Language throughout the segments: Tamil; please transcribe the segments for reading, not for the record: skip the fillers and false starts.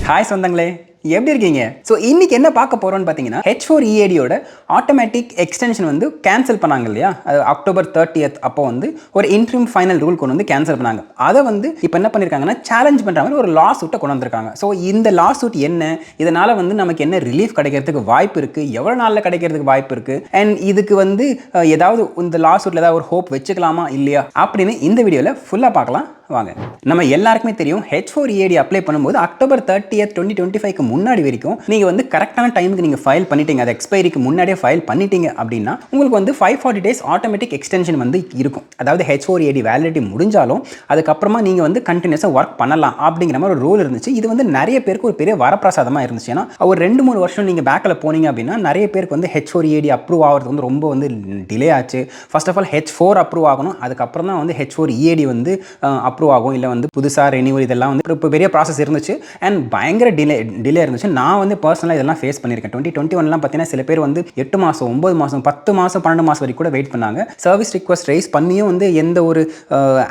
ஹாய் சொந்தங்களே, எப்படி இருக்கீங்க? ஸோ இன்னைக்கு என்ன பார்க்க போறோம்னு பார்த்தீங்கன்னா, H4EADயோட ஆட்டோமேட்டிக் எக்ஸ்டென்ஷன் வந்து கேன்சல் பண்ணாங்க இல்லையா? அது அக்டோபர் 30th அப்போ வந்து ஒரு இன்ட்ரீம் ஃபைனல் ரூல் கொண்டு வந்து கேன்சல் பண்ணாங்க. அதை வந்து இப்போ என்ன பண்ணியிருக்காங்கன்னா, சேலஞ்ச் பண்ணுற மாதிரி ஒரு லா சூட்டை கொண்டு வந்திருக்காங்க. ஸோ இந்த லா சூட் என்ன, இதனால் வந்து நமக்கு என்ன ரிலீஃப் கிடைக்கிறதுக்கு வாய்ப்பு இருக்குது, எவ்வளோ நாளில் கிடைக்கிறதுக்கு வாய்ப்பு இருக்குது, அண்ட் இதுக்கு வந்து ஏதாவது இந்த லா சூட்டில் ஏதாவது ஒரு ஹோப் வச்சுக்கலாமா இல்லையா அப்படின்னு இந்த வீடியோவில் ஃபுல்லாக பார்க்கலாம் வாங்க. நம்ம எல்லாருக்குமே தெரியும், H4EAD அப்ளை பண்ணும்போது அக்டோபர் 30th 2025க்கு முன்னாடி வரைக்கும் நீங்கள் வந்து கரெக்டான டைமுக்கு நீங்கள் ஃபைல் பண்ணிட்டீங்க, அது எக்ஸ்பைரிக்கு முன்னாடியே ஃபைல் பண்ணிட்டீங்க அப்படின்னா உங்களுக்கு வந்து 540 days ஆட்டோமேட்டிக் எக்ஸ்டென்ஷன் வந்து இருக்கும். அதாவது H4EAD வேலிடிட்டி முடிஞ்சாலும் அதுக்கப்புறமா நீங்கள் வந்து கண்டினியூஸாக ஒர்க் பண்ணலாம் அப்படிங்கிற மாதிரி ஒரு ரூல் இருந்துச்சு. இது வந்து நிறைய பேருக்கு ஒரு பெரிய வரப்பிரசாதமாக இருந்துச்சு. ஏன்னா ஒரு 2-3 வருஷம் நீங்கள் பேக்கில் போனீங்க அப்படின்னா நிறைய பேருக்கு வந்து H4EAD அப்ரூவ் ஆகிறது வந்து ரொம்ப வந்து டிலே ஆச்சு. First of all H4 approve ஆகணும், அதுக்கப்புறம் தான் வந்து H4EAD வந்து அப்ரூவ் ஆகும். இல்லை வந்து புதுசாக ரெனியூவல் இதெல்லாம் வந்து இப்போ பெரிய ப்ராசஸ் இருந்துச்சு அண்ட் பயங்கர டிலே இருந்துச்சு. நான் வந்து பர்சனலாக இதெல்லாம் ஃபேஸ் பண்ணியிருக்கேன். 2021லாம் பார்த்தீங்கன்னா சில பேர் வந்து 8 மாதம் 9 மாதம் 10 மாதம் 12 மாதம் வரைக்கும் கூட வெயிட் பண்ணாங்க. சர்வீஸ் ரிக்வஸ்ட் ரைஸ் பண்ணியும் வந்து எந்த ஒரு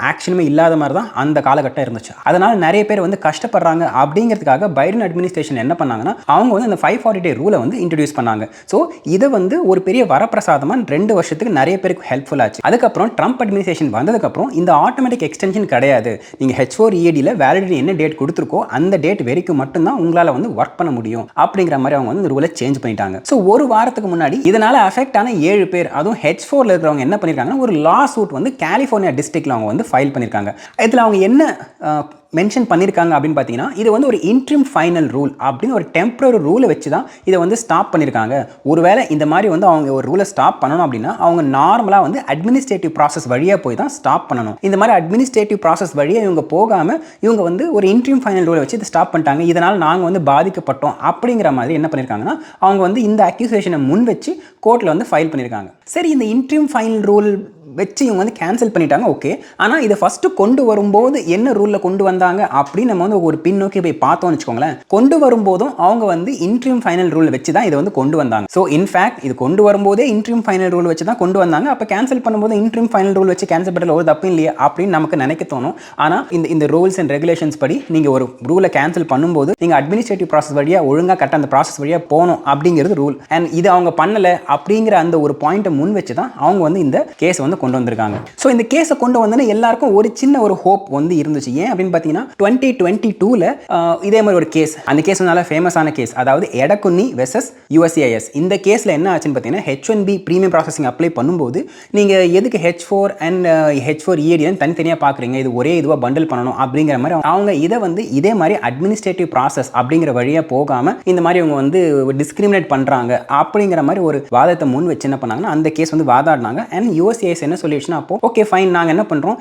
ஆக்ஷனுமே இல்லாத மாதிரி தான் அந்த காலகட்டம் இருந்துச்சு. அதனால் நிறைய பேர் வந்து கஷ்டப்படுறாங்க. அப்படிங்கிறதுக்காக பைடன் அட்மினிஸ்ட்ரேஷன் என்ன பண்ணாங்கன்னா, அவங்க வந்து அந்த 540 day ரூலை வந்து இன்ட்ரடியூஸ் பண்ணாங்க. ஸோ இதை வந்து ஒரு பெரிய வரப்பிரசாதமாக 2 வருஷத்துக்கு நிறைய பேருக்கு ஹெல்ப்ஃபுல் ஆச்சு. அதுக்கப்புறம் ட்ரம்ப் அட்மினிஸ்ட்ரேஷன் வந்ததுக்கப்புறம் இந்த ஆட்டோமேட்டிக் எக்ஸ்டென்ஷன் கிடையாது. நீங்கள் H4EADல வேலிடிட்டி என்ன டேட் கொடுத்துருக்கோ அந்த டேட் வரைக்கும் மட்டும்தான் உங்களால் வந்து ஒர்க் பண்ண முடியும் அப்படிங்கிற மாதிரி அவங்க வந்து ரூலை சேஞ்ச் பண்ணிட்டாங்க. ஸோ ஒரு வாரத்துக்கு முன்னாடி இதனால் அஃபெக்ட் ஆன 7 பேர், அதுவும் H4ல இருக்கிறவங்க என்ன பண்ணியிருக்காங்கன்னா, ஒரு லா சூட் வந்து கலிஃபோர்னியா டிஸ்ட்ரிக்ட்ல அவங்க வந்து ஃபைல் பண்ணியிருக்காங்க. இதில் அவங்க என்ன மென்ஷன் பண்ணியிருக்காங்க அப்படின்னு பார்த்தீங்கன்னா, இது வந்து ஒரு இன்ட்ரீம் ஃபைனல் ரூல் அப்படின்னு ஒரு டெம்பரரி ரூலை வச்சு தான் இதை வந்து ஸ்டாப் பண்ணியிருக்காங்க. ஒருவேளை இந்த மாதிரி வந்து அவங்க ஒரு ரூலை ஸ்டாப் பண்ணணும் அப்படின்னா அவங்க நார்மலாக வந்து அட்மினிஸ்ட்ரேட்டிவ் ப்ராசஸ் வழியாக போய் தான் ஸ்டாப் பண்ணணும். இந்த மாதிரி அட்மினிஸ்ட்ரேட்டிவ் ப்ராசஸ் வழியாக இவங்க போகாமல் இவங்க வந்து ஒரு இன்ட்ரீம் ஃபைனல் ரூலை வச்சு இதை ஸ்டாப் பண்ணிட்டாங்க. இதனால் நாங்கள் வந்து பாதிக்கப்பட்டோம் அப்படிங்கிற மாதிரி என்ன பண்ணியிருக்காங்கன்னா, அவங்க வந்து இந்த அக்யூசேஷனை முன் வச்சு கோர்ட்டில் வந்து ஃபைல் பண்ணியிருக்காங்க. சரி, இந்த இன்ட்ரீம் ஃபைனல் ரூல் வச்சு இவங்க வந்து கேன்சல் பண்ணிட்டாங்க, ஓகே. ஆனால் இதை ஃபஸ்ட்டு கொண்டு வரும்போது என்ன ரூலில் கொண்டு வந்தாங்க அப்படின்னு நம்ம வந்து ஒரு பின்னோக்கி போய் பார்த்தோம்னு வச்சுக்கோங்களேன். கொண்டு வரும்போதும் அவங்க வந்து இன்ட்ரீம் ஃபைனல் ரூல் வச்சு தான் இதை வந்து கொண்டு வந்தாங்க. ஸோ இன்ஃபேக்ட் இது கொண்டு வரும்போதே இன்ட்ரீம் ஃபைனல் ரூல் வச்சு தான் கொண்டு வந்தாங்க. அப்போ கேன்சல் பண்ணும்போது இன்ட்ரீம் ஃபைனல் ரூல் வச்சு கேன்சல் பண்ணுறது ஒரு தப்பு இல்லையா அப்படின்னு நமக்கு நினைக்க தோணும். ஆனால் இந்த ரூல்ஸ் அண்ட் ரெகுலேஷன்ஸ் படி நீங்கள் ஒரு ரூலை கேன்சல் பண்ணும்போது நீங்கள் அட்மினிஸ்ட்ரேட்டிவ் ப்ராசஸ் வழியாக ஒழுங்காக கரெக்டாக அந்த ப்ராசஸ் வழியாக போகணும் அப்படிங்கிறது ரூல். அண்ட் இது அவங்க பண்ணலை அப்படிங்கிற அந்த ஒரு பாயிண்ட்டை முன் வச்சு தான் அவங்க வந்து இந்த கேஸை வந்து கொண்டு வந்திருக்காங்க. ஸோ இந்த கேஸை கொண்டு வந்தோன்னா எல்லாருக்கும் ஒரு சின்ன ஒரு ஹோப் வந்து இருந்துச்சு. ஏன் அப்படின்னு பார்த்தீங்கன்னா, 2022ல இதே மாதிரி ஒரு கேஸ், அந்த கேஸ் நல்ல ஃபேமஸான கேஸ், அதாவது எடக்குன்னி வெர்சஸ் USCIS. இந்த கேஸில் என்ன ஆச்சுன்னு பார்த்தீங்கன்னா, H1B ப்ரீமியம் ப்ராசஸிங் அப்ளை பண்ணும்போது நீங்கள் எதுக்கு H4 அண்ட் H4EAD தனித்தனியாக பார்க்குறீங்க, இது ஒரே இதுவாக பண்டில் பண்ணணும் அப்படிங்கிற மாதிரி அவங்க இதை வந்து இதே மாதிரி அட்மினிஸ்ட்ரேட்டிவ் ப்ராசஸ் அப்படிங்கிற வழியாக போகாமல் இந்த மாதிரி அவங்க வந்து டிஸ்கிரிமினேட் பண்ணுறாங்க அப்படிங்கிற மாதிரி ஒரு வாதத்தை முன் வச்சு என்ன பண்ணாங்கன்னா, அந்த கேஸ் வந்து வாதாடினாங்க. அண்ட் USCIS என்ன சொல்லிடுச்சுன்னா, அப்போ ஓகே ஃபைன், நாங்கள் என்ன பண்ணுறோம்,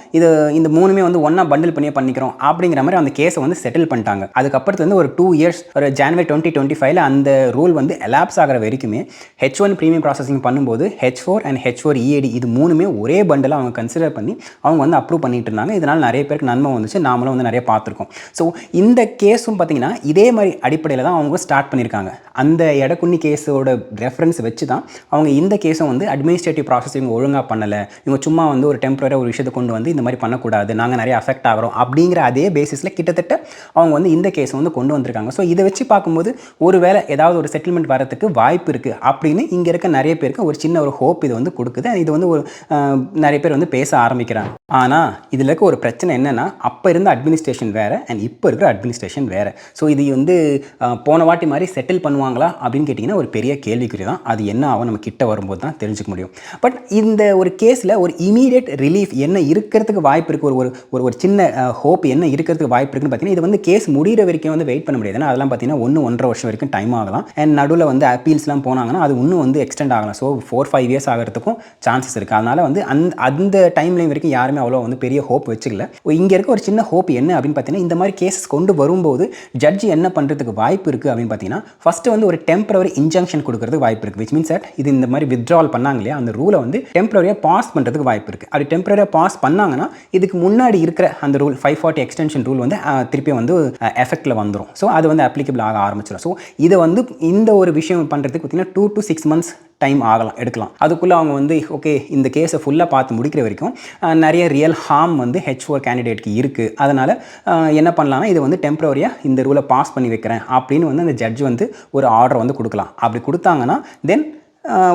இந்த மூணுமே வந்து ஒன்றா பண்டில் பண்ணிக்கிறோம் அப்படிங்கிற மாதிரி அந்த கேஸை வந்து செட்டில் பண்ணிட்டாங்க. அதுக்கப்புறத்து வந்து ஒரு 2 years, ஒரு ஜனவரி 2025ல அந்த ரூல் வந்து எலாப்ஸ் ஆகிற வரைக்குமே H1 ப்ரீமியம் ப்ராசஸிங் பண்ணும்போது H4 அண்ட் H4EAD இது மூணுமே ஒரே பண்டில் அவங்க கன்சிடர் பண்ணி அவங்க வந்து அப்ரூவ் பண்ணிட்டு இருந்தாங்க. இதனால் நிறைய பேருக்கு நன்மை வந்துச்சு, நாமளும் வந்து நிறைய பார்த்துருக்கோம். ஸோ இந்த கேஸும் பார்த்தீங்கன்னா இதே மாதிரி அடிப்படையில் தான் அவங்க ஸ்டார்ட் பண்ணியிருக்காங்க. அந்த எடக்குன்னி கேஸோட ரெஃபரன்ஸ் வச்சு தான் அவங்க இந்த கேஸும் வந்து அட்மினிஸ்ட்ரேட்டிவ் ப்ராசஸ் இவங்க ஒழுங்காக பண்ணலை, இவங்க சும்மா வந்து ஒரு டெம்பரரியாக ஒரு விஷயத்தை கொண்டு வந்து இந்த மாதிரி பண்ணக்கூடாது, நாங்கள் நிறைய அஃபெக்ட் ஆகிறோம் அப்படிங்கிற அதே பேசிஸில் கிட்டத்தட்ட அவங்க வந்து இந்த கேஸை வந்து கொண்டு வந்திருக்காங்க. ஸோ இதை வச்சு பார்க்கும்போது ஒருவேளை ஏதாவது ஒரு செட்டில்மெண்ட் வரதுக்கு வாய்ப்பு இருக்குது அப்படின்னு இங்கே இருக்க நிறைய பேருக்கு ஒரு சின்ன ஒரு ஹோப் இது வந்து கொடுக்குது. இது வந்து ஒரு நிறைய பேர் வந்து பேச ஆரம்பிக்கிறாங்க. ஆனால் இதில் இருக்க ஒரு பிரச்சனை என்னென்னா, அப்போ இருந்த அட்மினிஸ்ட்ரேஷன் வேறு அண்ட் இப்போ இருக்கிற அட்மினிஸ்ட்ரேஷன் வேறு. ஸோ இது வந்து போன வாட்டி மாதிரி செட்டில் பண்ணுவாங்களா அப்படின்னு கேட்டிங்கன்னா ஒரு பெரிய கேள்விக்குறி தான். அது என்ன ஆகும் நம்ம கிட்ட வரும்போது தான் தெரிஞ்சுக்க முடியும். பட் இந்த ஒரு கேஸில் ஒரு இமீடியட் ரிலீஃப் என்ன இருக்கிறதுக்கு வாய்ப்பு இருக்குது, ஒரு சின்ன ஹோப் என்ன இருக்கிறதுக்கு வாய்ப்பு இருக்குன்னு பார்த்தீங்கன்னா, இது வந்து கேஸ் முடிகிற வரைக்கும் வந்து வெயிட் பண்ண முடியாது. அதெல்லாம் பார்த்தீங்கன்னா 1-1.5 வருஷம் வரைக்கும் டைம் ஆகலாம். அண்ட் நடுவில் வந்து அப்பீல்ஸ்லாம் போனாங்கன்னா அது இன்னும் வந்து எக்ஸ்டெண்ட் ஆகலாம். ஸோ 4-5 years ஆகிறதுக்கும் சான்சஸ் இருக்குது. அதனால் வந்து அந்த டைம்லையும் வரைக்கும் யாருமே அவ்வளோ வந்து பெரிய ஹோப் வச்சுக்கல. இங்கே இருக்க ஒரு சின்ன ஹோப் என்ன அப்படின்னு பார்த்தீங்கன்னா, இந்த மாதிரி கேஸஸ் கொண்டு வரும்போது ஜட்ஜ் என்ன பண்ணுறதுக்கு வாய்ப்பு இருக்குது அப்படின்னு பார்த்தீங்கன்னா, ஃபஸ்ட்டு வந்து ஒரு டெம்பரரி இன்ஜங்ஷன் கொடுக்கறதுக்கு வாய்ப்பு இருக்குது. விச் மீன்ஸ் தட் இது இந்த மாதிரி வித்ட்ராவல் பண்ணாங்க இல்லையா, அந்த ரூலை வந்து டெம்பரரியாக பாஸ் பண்ணுறதுக்கு வாய்ப்பு இருக்குது. அப்படி டெம்பரரியாக பாஸ் பண்ணாங்கன்னா இதுக்கு முன்னாடி இருக்கிற அந்த ரூல் 540 எக்ஸ்டென்ஷன் ரூல் வந்து திருப்பி வந்து எஃபெக்டில் வந்துடும். ஸோ அது வந்து அப்ளிகபிள் ஆக ஆரம்பிச்சிடும். ஸோ இதை வந்து இந்த ஒரு விஷயம் பண்ணுறதுக்கு பார்த்திங்கன்னா 2 to 6 months டைம் எடுக்கலாம். அதுக்குள்ளே அவங்க வந்து ஓகே இந்த கேஸை ஃபுல்லாக பார்த்து முடிக்கிற வரைக்கும் நிறைய ரியல் ஹார்ம் வந்து H4 கேண்டிடேட்க்கு இருக்குது. அதனால் என்ன பண்ணலாம்னா இது வந்து டெம்பரரியாக இந்த ரூலை பாஸ் பண்ணி வைக்கிறேன் அப்படின்னு வந்து அந்த ஜட்ஜ் வந்து ஒரு ஆர்டர் வந்து கொடுக்கலாம். அப்படி கொடுத்தாங்கன்னா தென்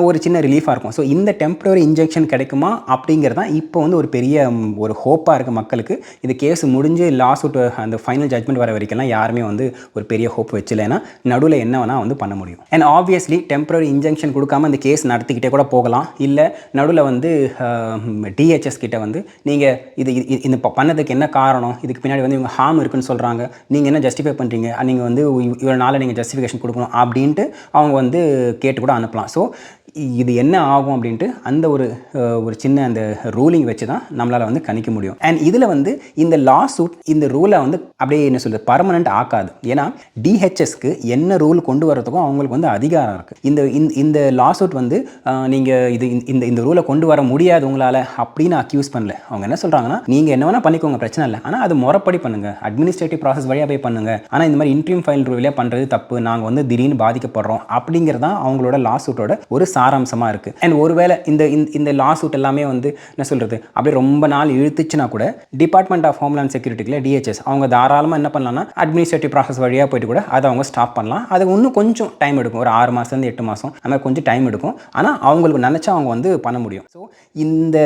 ஒரு சின்ன ரிலீஃபாக இருக்கும். ஸோ இந்த டெம்பரரி இன்ஜெக்ஷன் கிடைக்குமா அப்படிங்கிறது தான் இப்போ வந்து ஒரு பெரிய ஒரு ஹோப்பாக இருக்குது மக்களுக்கு. இது கேஸ் முடிஞ்சு லாஸ்ட் அந்த ஃபைனல் ஜட்மெண்ட் வர வரைக்கும்லாம் யாருமே வந்து ஒரு பெரிய ஹோப் வச்சுலேன்னா நடுவில் என்ன வேணால் வந்து பண்ண முடியும். அண்ட் ஆப்வியஸ்லி டெம்பரரி இன்ஜெக்ஷன் கொடுக்காம இந்த கேஸ் நடத்திக்கிட்டே கூட போகலாம். இல்லை நடுவில் வந்து DHS கிட்ட வந்து நீங்கள் இது பண்ணதுக்கு என்ன காரணம், இதுக்கு பின்னாடி வந்து இவங்க ஹார்ம் இருக்குன்னு சொல்கிறாங்க, நீங்கள் என்ன ஜஸ்டிஃபை பண்ணுறீங்க, நீங்கள் வந்து இவ்வளோ நாளில் நீங்கள் ஜஸ்டிஃபிகேஷன் கொடுக்கணும் அப்படின்ட்டு அவங்க வந்து கேட்டு கூட அனுப்பலாம். ஸோ இது என்ன ஆகும் அப்படின்ட்டு அந்த ஒரு சின்ன அந்த ரூலிங் வச்சு தான் நம்மளால் வந்து கணிக்க முடியும். அண்ட் இதில் வந்து இந்த லா சூட் இந்த ரூலை வந்து அப்படியே என்ன சொல்கிறது பர்மனெண்ட் ஆக்காது. ஏன்னா DHSக்கு என்ன ரூல் கொண்டு வரதுக்கும் அவங்களுக்கு வந்து அதிகாரம் இருக்குது. இந்த லா சூட் வந்து நீங்கள் இந்த ரூலை கொண்டு வர முடியாது உங்களால் அப்படின்னு அக்யூஸ் பண்ணல. அவங்க என்ன சொல்கிறாங்கன்னா நீங்கள் என்ன வேணால் பண்ணிக்கோங்க, பிரச்சனை இல்லை, ஆனால் அது முறைப்படி பண்ணுங்கள், அட்மினிஸ்ட்ரேட்டிவ் ப்ராசஸ் வழியாக போய் பண்ணுங்கள், ஆனால் இந்த மாதிரி இன்ட்ரீம் ஃபைல் ரூலியாக பண்ணுறது தப்பு, நாங்கள் வந்து திடீர்னு பாதிக்கப்படுறோம் அப்படிங்கிறது தான் அவங்களோட லா சூட்டோட ஒரு சாராம்சமாக இருக்குது. அண்ட் ஒருவேளை இந்த லா சூட் எல்லாமே வந்து என்ன சொல்கிறது அப்படியே ரொம்ப நாள் இழுத்துச்சுன்னா கூட டிபார்ட்மெண்ட் ஆஃப் ஹோம்லேண்ட் செக்யூரிட்டியில் DHS அவங்க தாராளமாக என்ன பண்ணலாம்னா அட்மினிஸ்ட்ரேட்டிவ் ப்ராசஸ் வழியாக போய்ட்டு கூட அதை அவங்க ஸ்டாப் பண்ணலாம். அது இன்னும் கொஞ்சம் டைம் எடுக்கும், ஒரு 6 மாதத்துலேருந்து 8 மாதம் அந்த மாதிரி கொஞ்சம் டைம் எடுக்கும். ஆனால் அவங்களுக்கு நினச்சா அவங்க வந்து பண்ண முடியும். ஸோ இந்த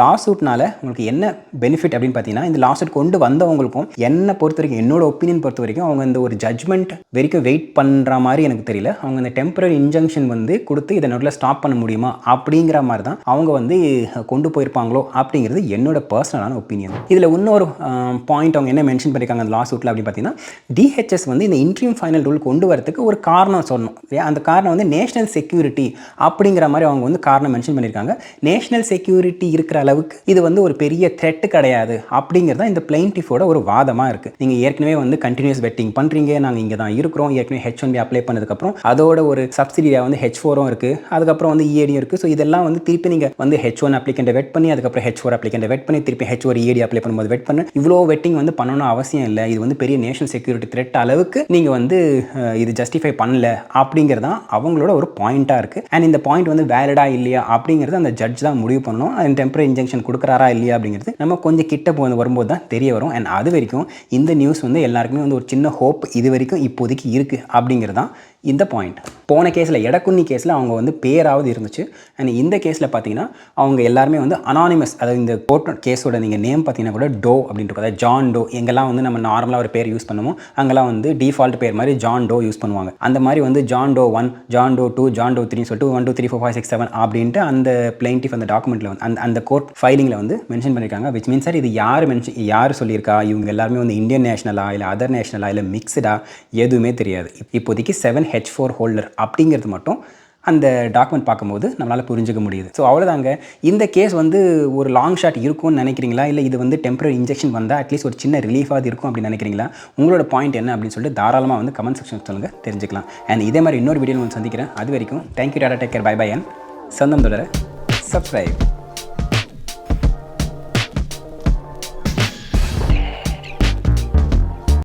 லா சூட்னால உங்களுக்கு என்ன பெனிஃபிட் அப்படின்னு பார்த்தீங்கன்னா இந்த லா சூட் கொண்டு வந்தவங்களுக்கும் என்னை பொறுத்த வரைக்கும் என்னோட ஒப்பீனியன் பொறுத்த வரைக்கும் அவங்க இந்த ஒரு ஜட்மெண்ட் வரைக்கும் வெயிட் பண்ணுற மாதிரி எனக்கு தெரியல. அவங்க இந்த டெம்பரரி இன்ஜங்ஷன் வந்து கொடுத்து இதை நடுவில் ஸ்டாப் பண்ண முடியுமா அப்படிங்கிற மாதிரி தான் அவங்க வந்து கொண்டு போயிருப்பாங்களோ அப்படிங்கிறது என்னோட பர்சனலான ஒப்பீனியன். இதில் இன்னொரு பாயிண்ட் அவங்க என்ன மென்ஷன் பண்ணியிருக்காங்க அந்த லா சூட்டில் அப்படின்னு பார்த்தீங்கன்னா DHS வந்து இந்த இன்ட்ரீம் ஃபைனல் ரூல் கொண்டு வரதுக்கு ஒரு காரணம் சொல்லணும். அந்த காரணம் வந்து நேஷனல் செக்யூரிட்டி அப்படிங்கிற மாதிரி அவங்க வந்து காரணம் மென்ஷன் பண்ணியிருக்காங்க. நேஷனல் செக்யூரிட்டி இருக்கிற அளவுக்கு இது வந்து ஒரு பெரிய த்ரெட் கிடையாது அப்படிங்கிறது தான் இந்த பிளைன்டிஃபோட ஒரு வாதமாக இருக்குது. நீங்கள் ஏற்கனவே வந்து கண்டினியூஸ் வெட்டிங் பண்ணுறீங்க, நாங்கள் இங்கே தான் இருக்கிறோம், ஏற்கனவே H1B அப்ளை பண்ணதுக்கப்புறம் அதோட ஒரு சப்சிடியாக வந்து H4ம் இருக்குது, அதுக்கப்புறம் வந்து EADயும் இருக்குது. ஸோ இதெல்லாம் வந்து திருப்பி நீங்கள் வந்து H1 அப்ளிகண்ட்டை வெட் பண்ணி அதுக்கப்புறம் H4 அப்ளிகண்ட்டை வெட் பண்ணி திருப்பி H4 EAD அப்ளை பண்ணும்போது வெட் பண்ணி இவ்வளோ வெட்டிங் வந்து பண்ணணும் அவசியம் இல்லை. இது வந்து பெரிய நேஷனல் செக்யூரிட்டி த்ரெட் அளவுக்கு நீங்கள் வந்து இது ஜஸ்டிஃபை பண்ணல அப்படிங்கிறது தான் அவங்களோட ஒரு பாயிண்ட்டாக இருக்குது. அண்ட் இந்த பாயிண்ட் வந்து வேலிடா இல்லையா அப்படிங்கிறது அந்த ஜட்ஜ் தான் முடிவு பண்ணணும். அந்த டெம்பரரி இன்ஜெக்ஷன் கொடுக்குறாரா இல்லையா அப்படிங்கிறது நம்ம கொஞ்சம் கிட்ட வரும்போது தான் தெரிய வரும். அண்ட் அது வரைக்கும் இந்த நியூஸ் வந்து எல்லாருக்குமே வந்து ஒரு சின்ன ஹோப் இது வரைக்கும் இப்போதைக்கு இருக்குது அப்படிங்கிறது தான் இந்த பாயிண்ட். போன கேஸில் எடக்குன்னி கேஸில் அவங்க வந்து பேராவது இருந்துச்சு. அண்ட் இந்த கேஸில் பார்த்தீங்கன்னா அவங்க எல்லாருமே வந்து அனானிமஸ், அதாவது இந்த கோர்ட் கேஸோட நீங்கள் நேம் பார்த்தீங்கன்னா கூட டோ அப்படின்ட்டு இருக்கும். அதாவது ஜான் டோ. எங்கெல்லாம் வந்து நம்ம நார்மலாக ஒரு பேர் யூஸ் பண்ணுவோம் அங்கெல்லாம் வந்து டிஃபால்ட் பேர் மாதிரி ஜான் டோ யூஸ் பண்ணுவாங்க. அந்த மாதிரி வந்து John Doe 1, John Doe 2, John Doe 3 சொல்லிட்டு 1 2 3 4 5 6 7 அப்படின்ட்டு அந்த பிளைன்டிஃப் அந்த டாக்குமெண்ட்டில் வந்து அந்த கோர்ட் ஃபைலிங்கில் வந்து மென்ஷன் பண்ணியிருக்காங்க. விச் மீன்ஸ் சார் இது யார் சொல்லியிருக்கா, இவங்க எல்லாருமே வந்து இந்தியன் நேஷனலா இல்லை அதர் நேஷனலா இல்லை மிக்ஸ்டா எதுவுமே தெரியாது. இப்போதைக்கு 7 H4 ஹோல்டர் அப்படிங்கிறது மட்டும் அந்த டாக்குமெண்ட் பார்க்கும்போது நம்மளால் புரிஞ்சுக்க முடியுது. ஸோ அவ்வளோதாங்க. இந்த கேஸ் வந்து ஒரு லாங் ஷாட் இருக்கும்னு நினைக்கிறீங்களா, இல்லை இது வந்து டெம்பரரி இன்ஜெக்ஷன் வந்தால் அட்லீஸ்ட் ஒரு சின்ன ரிலீஃபாக இருக்கும் அப்படின்னு நினைக்கிறீங்களா? உங்களோட பாயிண்ட் என்ன அப்படின்னு சொல்லிட்டு தாராளமாக வந்து கமெண்ட் செக்ஷன் சொல்லுங்கள், தெரிஞ்சுக்கலாம். அண்ட் இதே மாதிரி இன்னொரு வீடியோ வந்து சந்திக்கிறேன். அது வரைக்கும் thank you, tata, take care, bye bye. And சொந்தம் தொடர சப்ஸ்கிரைப்.